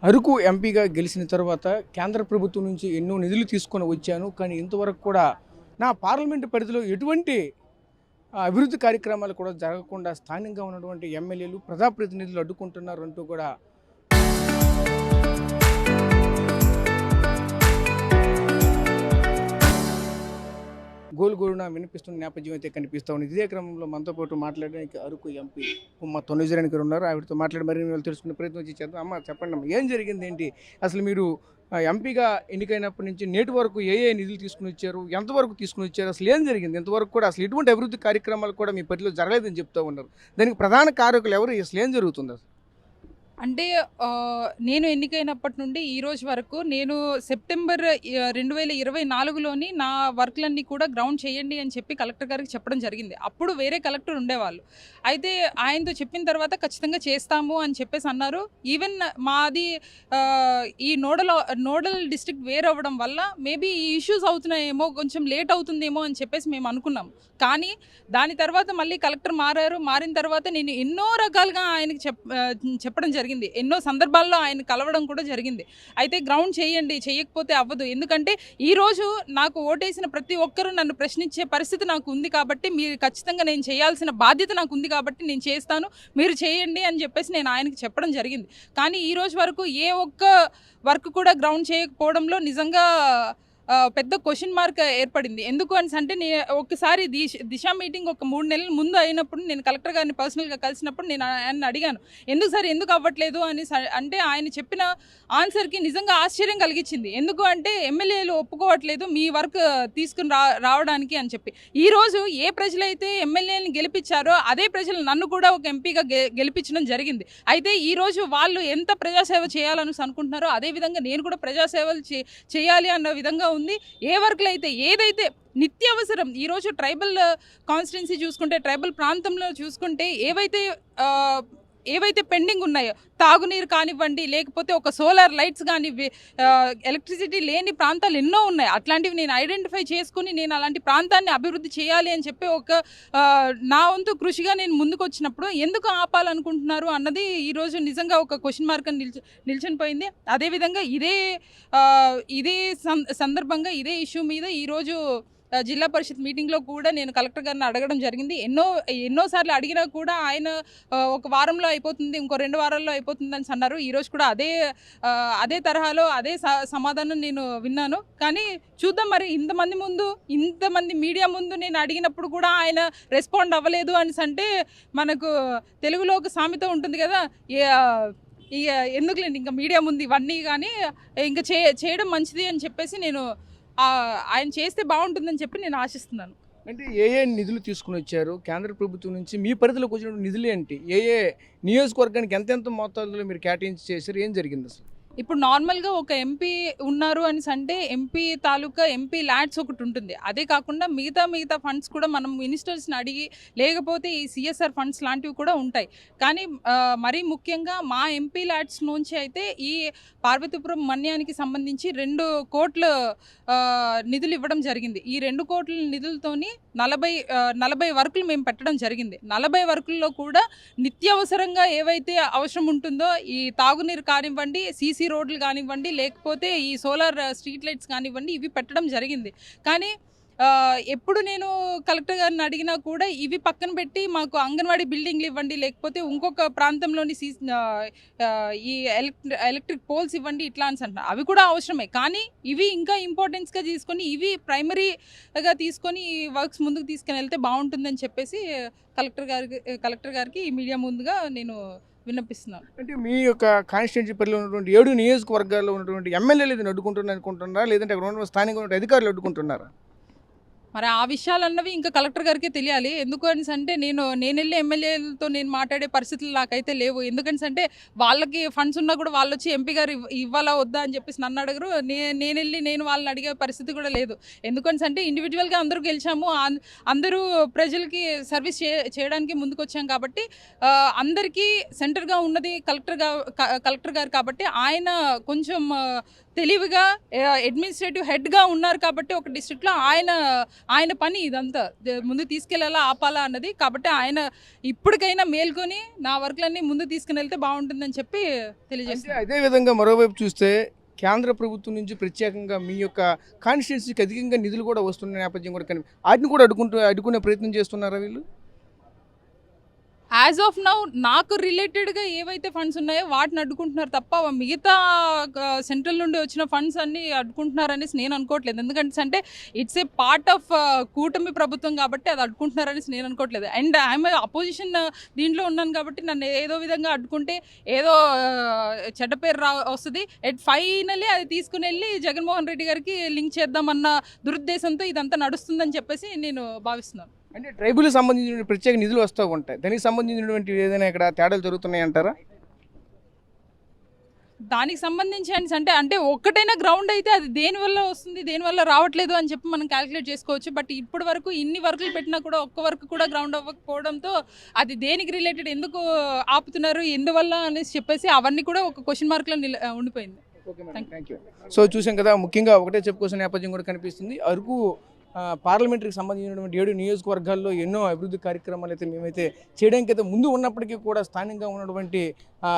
అరకు ఎంపీగా గెలిచిన తర్వాత కేంద్ర ప్రభుత్వం నుంచి ఎన్నో నిధులు తీసుకొని వచ్చాను. కానీ ఇంతవరకు కూడా నా పార్లమెంటు పరిధిలో ఎటువంటి అభివృద్ధి కార్యక్రమాలు కూడా జరగకుండా స్థానికంగా ఉన్నటువంటి ఎమ్మెల్యేలు, ప్రజాప్రతినిధులు అడ్డుకుంటున్నారు అంటూ కూడా గోలుగోలున వినిపిస్తున్న నేపథ్యం అయితే కనిపిస్తూ ఉంది. ఇదే క్రమంలో మనతో పాటు మాట్లాడడానికి అరకు ఎంపీ ఉమ్మ తొనజరానికి ఉన్నారు. ఆవిడతో మాట్లాడి మరి వాళ్ళు తెలుసుకునే ప్రయత్నం చేద్దాం. అమ్మ చెప్పండి అమ్మ, ఏం జరిగింది ఏంటి? అసలు మీరు ఎంపీగా ఎన్నికైనప్పటి నుంచి నేటి వరకు ఏ ఏ నిధులు తీసుకుని వచ్చారు, ఎంతవరకు తీసుకుని వచ్చారు, అసలు ఏం జరిగింది? ఇంతవరకు కూడా అసలు ఎటువంటి అభివృద్ధి కార్యక్రమాలు కూడా మీ పరిధిలో జరగలేదని చెప్తూ ఉన్నారు. దానికి ప్రధాన కారకులు ఎవరు? అసలు ఏం జరుగుతుంది? అంటే నేను ఎన్నికైనప్పటి నుండి ఈ రోజు వరకు నేను సెప్టెంబర్ 2024లోని నా వర్క్లన్నీ కూడా గ్రౌండ్ చేయండి అని చెప్పి కలెక్టర్ గారికి చెప్పడం జరిగింది. అప్పుడు వేరే కలెక్టర్ ఉండేవాళ్ళు. అయితే ఆయనతో చెప్పిన తర్వాత ఖచ్చితంగా చేస్తాము అని చెప్పేసి అన్నారు. ఈవెన్ మాది ఈ నోడల్ డిస్ట్రిక్ట్ వేరవ్వడం వల్ల మేబీ ఈ ఇష్యూస్ అవుతున్నాయేమో, కొంచెం లేట్ అవుతుందేమో అని చెప్పేసి మేము అనుకున్నాం. కానీ దాని తర్వాత మళ్ళీ కలెక్టర్ మారిన తర్వాత నేను ఎన్నో రకాలుగా ఆయనకి చెప్పడం జరిగింది. ఎన్నో సందర్భాల్లో ఆయన కలవడం కూడా జరిగింది. అయితే గ్రౌండ్ చేయండి, చేయకపోతే అవ్వదు. ఎందుకంటే ఈరోజు నాకు ఓటేసిన ప్రతి ఒక్కరూ నన్ను ప్రశ్నించే పరిస్థితి నాకు ఉంది కాబట్టి, మీరు ఖచ్చితంగా నేను చేయాల్సిన బాధ్యత నాకు ఉంది కాబట్టి నేను చేస్తాను, మీరు చేయండి అని చెప్పేసి నేను ఆయనకి చెప్పడం జరిగింది. కానీ ఈ రోజు వరకు ఏ ఒక్క వర్క్ కూడా గ్రౌండ్ చేయకపోవడంలో నిజంగా పెద్ద క్వశ్చన్ మార్క్ ఏర్పడింది. ఎందుకు అని అంటే ఒకసారి దిశ మీటింగ్ ఒక 3 నెలల ముందు అయినప్పుడు నేను కలెక్టర్ గారిని పర్సనల్గా కలిసినప్పుడు నేను ఆయన అడిగాను, ఎందుకు సార్ ఎందుకు అవ్వట్లేదు అని. అంటే ఆయన చెప్పిన ఆన్సర్కి నిజంగా ఆశ్చర్యం కలిగించింది. ఎందుకు అంటే ఎమ్మెల్యేలు ఒప్పుకోవట్లేదు మీ వర్క్ తీసుకుని రావడానికి అని చెప్పి. ఈరోజు ఏ ప్రజలైతే ఎమ్మెల్యేని గెలిపించారో అదే ప్రజలు నన్ను కూడా ఒక ఎంపీగా గెలిపించడం జరిగింది. అయితే ఈరోజు వాళ్ళు ఎంత ప్రజాసేవ చేయాలని అనుకుంటున్నారో అదేవిధంగా నేను కూడా ప్రజాసేవలు చేయాలి అన్న విధంగా ఉంది. ఏ వర్క్లు అయితే ఏదైతే నిత్యావసరం ఈరోజు ట్రైబల్ కాన్స్టిట్యున్సీ చూసుకుంటే, ట్రైబల్ ప్రాంతంలో చూసుకుంటే ఏవైతే పెండింగ్ ఉన్నాయో, తాగునీరు కానివ్వండి, లేకపోతే ఒక సోలార్ లైట్స్ కానీ, ఎలక్ట్రిసిటీ లేని ప్రాంతాలు ఎన్నో ఉన్నాయి. అట్లాంటివి నేను ఐడెంటిఫై చేసుకుని నేను అలాంటి ప్రాంతాన్ని అభివృద్ధి చేయాలి అని చెప్పి నా వంతు కృషిగా నేను ముందుకు వచ్చినప్పుడు ఎందుకు ఆపాలనుకుంటున్నారు అన్నది ఈరోజు నిజంగా ఒక క్వశ్చన్ మార్క్ అని నిల్చొనిపోయింది. అదేవిధంగా ఇదే సందర్భంగా ఇదే ఇష్యూ మీద ఈరోజు జిల్లా పరిషత్ మీటింగ్లో కూడా నేను కలెక్టర్ గారిని అడగడం జరిగింది. ఎన్నోసార్లు అడిగినా కూడా ఆయన ఒక వారంలో అయిపోతుంది, ఇంకో 2 వారాల్లో అయిపోతుంది అని అన్నారు. ఈరోజు కూడా అదే తరహాలో అదే సమాధానం నేను విన్నాను. కానీ చూద్దాం, మరి ఇంతమంది మీడియా ముందు నేను అడిగినప్పుడు కూడా ఆయన రెస్పాండ్ అవ్వలేదు అని అంటే, మనకు తెలుగులో ఒక సామెత ఉంటుంది కదా, ఇక ఎందుకులేండి ఇంకా మీడియా ముందు ఇవన్నీ, కానీ ఇంకా చేయడం మంచిది అని చెప్పేసి నేను ఆయన చేస్తే బాగుంటుందని చెప్పి నేను ఆశిస్తున్నాను. అంటే ఏ ఏ నిధులు తీసుకుని వచ్చారు కేంద్ర ప్రభుత్వం నుంచి? మీ పరిధిలోకి వచ్చిన నిధులు ఏంటి? ఏ ఏ నియోజకవర్గానికి ఎంతెంత మోతాదులో మీరు కేటాయించి చేశారు? ఏం జరిగింది అసలు? ఇప్పుడు నార్మల్గా ఒక ఎంపీ ఉన్నారు అని అంటే ఎంపీ తాలూకా ఎంపీ ల్యాడ్స్ ఒకటి ఉంటుంది. అదే కాకుండా మిగతా ఫండ్స్ కూడా మనం మినిస్టర్స్ని అడిగి, లేకపోతే ఈ సిఎస్ఆర్ ఫండ్స్ లాంటివి కూడా ఉంటాయి. కానీ మరీ ముఖ్యంగా మా ఎంపీ ల్యాడ్స్ నుంచి అయితే ఈ పార్వతీపురం మన్యానికి సంబంధించి 2 కోట్ల నిధులు ఇవ్వడం జరిగింది. ఈ 2 కోట్ల నిధులతోని 40 వర్కులు మేము పెట్టడం జరిగింది. 40 వర్కుల్లో కూడా నిత్యావసరంగా ఏవైతే అవసరం ఉంటుందో, ఈ తాగునీరు కానివ్వండి, సీసీ రోడ్లు కానివ్వండి, లేకపోతే ఈ సోలార్ స్ట్రీట్ లైట్స్ కానివ్వండి, ఇవి పెట్టడం జరిగింది. కానీ ఎప్పుడు నేను కలెక్టర్ గారిని అడిగినా కూడా ఇవి పక్కన పెట్టి మాకు అంగన్వాడీ బిల్డింగ్లు ఇవ్వండి, లేకపోతే ఇంకొక ప్రాంతంలోని ఈ ఎలక్ట్రిక్ పోల్స్ ఇవ్వండి, ఇట్లా అని అంటున్నారు. అవి కూడా అవసరమే, కానీ ఇవి ఇంకా ఇంపార్టెన్స్గా తీసుకొని, ఇవి ప్రైమరీగా తీసుకొని ఈ వర్క్స్ ముందుకు తీసుకుని వెళ్తే బాగుంటుందని చెప్పేసి కలెక్టర్ గారికి ఈ మీడియా ముందుగా నేను విన్నపిస్తున్నాను. అంటే మీ యొక్క కాన్స్టిట్యున్సీ పరిధిలో ఉన్నటువంటి 7 నియోజకవర్గాల్లో ఉన్నటువంటి ఎమ్మెల్యేలు ఇది అడ్డుకుంటున్నారు అనుకుంటున్నారా, లేదంటే అక్కడ ఉన్న స్థానిక అధికారులు అడ్డుకుంటున్నారా? మరి ఆ విషయాలన్నవి ఇంకా కలెక్టర్ గారికే తెలియాలి. ఎందుకని అంటే నేను వెళ్ళి ఎమ్మెల్యేలతో నేను మాట్లాడే పరిస్థితులు నాకైతే లేవు. ఎందుకని అంటే వాళ్ళకి ఫండ్స్ ఉన్నా కూడా వాళ్ళు వచ్చి ఎంపీ గారు ఇవ్వాలా వద్దా అని చెప్పేసి నన్ను అడగరు. నేను వాళ్ళని అడిగే పరిస్థితి కూడా లేదు. ఎందుకని అంటే ఇండివిజువల్గా అందరూ గెలిచాము, అందరూ ప్రజలకి సర్వీస్ చేయడానికి ముందుకు వచ్చాం కాబట్టి, అందరికీ సెంటర్గా ఉన్నది కలెక్టర్ గారు కాబట్టి ఆయన కొంచెం తెలివిగా అడ్మినిస్ట్రేటివ్ హెడ్గా ఉన్నారు కాబట్టి ఒక డిస్ట్రిక్ట్లో ఆయన ఆయన పని ఇదంతా ముందు తీసుకెళ్లాలా ఆపాలా అన్నది. కాబట్టి ఆయన ఇప్పటికైనా మేల్కొని నా వర్క్లన్నీ ముందు తీసుకుని వెళ్తే బాగుంటుందని చెప్పి తెలియజేస్తాను. అదే విధంగా మరోవైపు చూస్తే కేంద్ర ప్రభుత్వం నుంచి ప్రత్యేకంగా మీ యొక్క కాన్స్టిట్యున్సీకి అధికంగా నిధులు కూడా వస్తున్న నేపథ్యం కూడా వాటిని కూడా అడ్డుకునే ప్రయత్నం చేస్తున్నారా వీళ్ళు? యాజ్ ఆఫ్ నౌ నాకు రిలేటెడ్గా ఏవైతే ఫండ్స్ ఉన్నాయో వాటిని అడ్డుకుంటున్నారు తప్ప మిగతా సెంట్రల్ నుండి వచ్చిన ఫండ్స్ అన్ని అడ్డుకుంటున్నారనేసి నేను అనుకోవట్లేదు. ఎందుకంటే అంటే ఇట్స్ ఏ పార్ట్ ఆఫ్ కూటమి ప్రభుత్వం కాబట్టి అది అడ్డుకుంటున్నారనేసి నేను అనుకోవట్లేదు. అండ్ ఐఎమ్ అపోజిషన్ దీంట్లో ఉన్నాను కాబట్టి నన్ను ఏదో విధంగా అడ్డుకుంటే ఏదో చెడ్డ పేరు వస్తుంది. ఫైనలీ అది తీసుకుని వెళ్ళి జగన్మోహన్ రెడ్డి గారికి లింక్ చేద్దామన్న దురుద్దేశంతో ఇదంతా నడుస్తుందని చెప్పేసి నేను భావిస్తున్నాను. అంటే ట్రైబుల్కి సంబంధించిన ప్రత్యేక నిధులు వస్తూ ఉంటాయి, దానికి సంబంధించినటువంటి ఏదైనా ఇక్కడ తేడాలు జరుగుతున్నాయి అంటారా? దానికి సంబంధించి అంటే ఒక్కటైనా గ్రౌండ్ అయితే అది దేనివల్ల వస్తుంది దేనివల్ల రావట్లేదు అని చెప్పి మనం క్యాలిక్యులేట్ చేసుకోవచ్చు. బట్ ఇప్పటి వరకు ఇన్ని వర్కులు పెట్టినా కూడా ఒక్క వర్క్ కూడా గ్రౌండ్ అవ్వకపోవడంతో అది దేనికి రిలేటెడ్, ఎందుకు ఆపుతున్నారు, ఎందువల్ల అనేసి చెప్పేసి అవన్నీ కూడా ఒక క్వశ్చన్ మార్క్లో ఉండిపోయింది. Thank you. సో చూసాం కదా, ముఖ్యంగా ఒకటే చెప్పుకోవాల్సిన నేపథ్యం కూడా కనిపిస్తుంది. అరకు పార్లమెంటరీకి సంబంధించినటువంటి 7 నియోజకవర్గాల్లో ఎన్నో అభివృద్ధి కార్యక్రమాలు అయితే మేమైతే చేయడానికి అయితే ముందు ఉన్నప్పటికీ కూడా స్థానికంగా ఉన్నటువంటి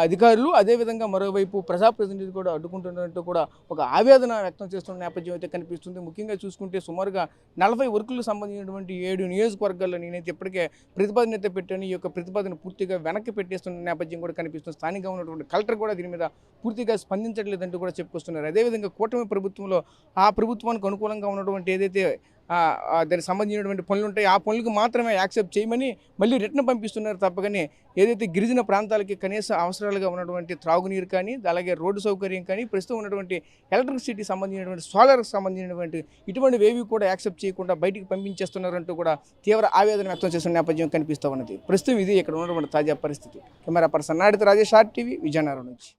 అధికారులు, అదేవిధంగా మరోవైపు ప్రజాప్రతినిధులు కూడా అడ్డుకుంటున్నట్టు కూడా ఒక ఆవేదన వ్యక్తం చేస్తున్న నేపథ్యం అయితే కనిపిస్తుంది. ముఖ్యంగా చూసుకుంటే సుమారుగా 40 వర్కులకు సంబంధించినటువంటి 7 నియోజకవర్గాల్లో నేనైతే ఇప్పటికే ప్రతిపాదన అయితే పెట్టాను. ఈ యొక్క ప్రతిపాదన పూర్తిగా వెనక్కి పెట్టేస్తున్న నేపథ్యం కూడా కనిపిస్తుంది. స్థానికంగా ఉన్నటువంటి కలెక్టర్ కూడా దీని మీద పూర్తిగా స్పందించట్లేదంటూ కూడా చెప్పుకొస్తున్నారు. అదేవిధంగా కూటమి ప్రభుత్వంలో ఆ ప్రభుత్వానికి అనుకూలంగా ఉన్నటువంటి ఏదైతే దానికి సంబంధించినటువంటి పనులు ఉంటాయి ఆ పనులకు మాత్రమే యాక్సెప్ట్ చేయమని మళ్ళీ రిటర్న్ పంపిస్తున్నారు తప్పగానే ఏదైతే గిరిజన ప్రాంతాలకి కనీస అవసరాలుగా ఉన్నటువంటి త్రాగునీరు కానీ, అలాగే రోడ్డు సౌకర్యం కానీ, ప్రస్తుతం ఉన్నటువంటి ఎలక్ట్రిసిటీకి సంబంధించినటువంటి సోలార్కి సంబంధించినటువంటి ఇటువంటివి ఏవి కూడా యాక్సెప్ట్ చేయకుండా బయటికి పంపించేస్తున్నారంటూ కూడా తీవ్ర ఆవేదన వ్యక్తం చేస్తున్న నేపథ్యం కనిపిస్తూ ఉన్నది. ప్రస్తుతం ఇది ఇక్కడ ఉన్నటువంటి తాజా పరిస్థితి. కెమెరా పర్సన్ నాడితో రాజేష్, RTV, విజయనగరం నుంచి.